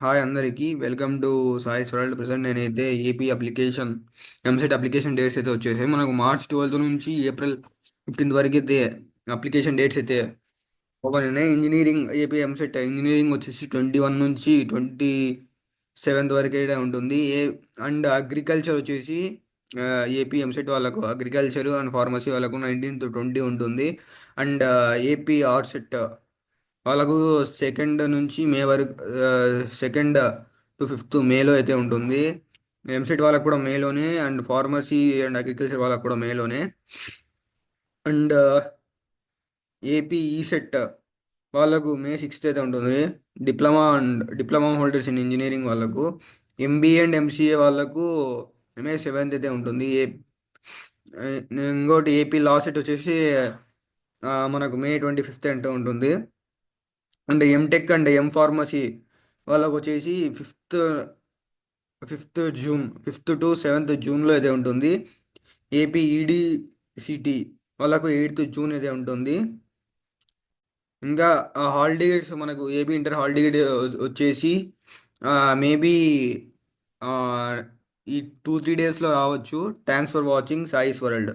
Hi అందరికీ welcome to సాయిస్ world. Present నేనైతే AP application EAMCET application dates అయితే వచ్చేసాయి. మనకు మార్చ్ 12 నుంచి ఏప్రిల్ 15 వరకు అయితే అప్లికేషన్ డేట్స్ అయితే ఓపెన్ ఉన్నాయి. ఇంజనీరింగ్ ఏపీ ఎంసెట్ ఇంజనీరింగ్ వచ్చేసి 21 నుంచి 27 వరకు అయితే ఉంటుంది. అండ్ అగ్రికల్చర్ వచ్చేసి ఏపీ ఎంసెట్ వాళ్ళకు అగ్రికల్చర్ అండ్ ఫార్మసీ వాళ్ళకు 19 to 20 ఉంటుంది. అండ్ ఏపీ ఆర్సెట్ వాళ్ళకు సెకండ్ నుంచి మే వరకు, సెకండ్ to 5 మేలో అయితే ఉంటుంది. ఎంసెట్ వాళ్ళకు కూడా మేలోనే, అండ్ ఫార్మసీ అండ్ అగ్రికల్చర్ వాళ్ళకు కూడా మేలోనే. అండ్ ఏపీ ఈసెట్ వాళ్ళకు మే 6 అయితే ఉంటుంది. డిప్లొమా హోల్డర్స్ ఇన్ ఇంజనీరింగ్ వాళ్ళకు, ఎంబీఏ అండ్ ఎంసీఏ వాళ్ళకు మే 7 అయితే ఉంటుంది. ఇంకోటి ఏపీ లా సెట్ వచ్చేసి మనకు మే 25 అంటే ఉంటుంది. And MTech and M pharmacy వాళ్ళకు వచ్చేసి ఫిఫ్త్ టు 7th జూన్లో అయితే ఉంటుంది. ఏపీ ఈడిసిటీ వాళ్ళకు 8th జూన్ అయితే ఉంటుంది. ఇంకా హాలిడేస్ మనకు ఏపీ ఇంటర్ హాలిడే వచ్చేసి మేబీ ఈ 2-3 డేస్లో రావచ్చు. Thanks for watching Sai's world.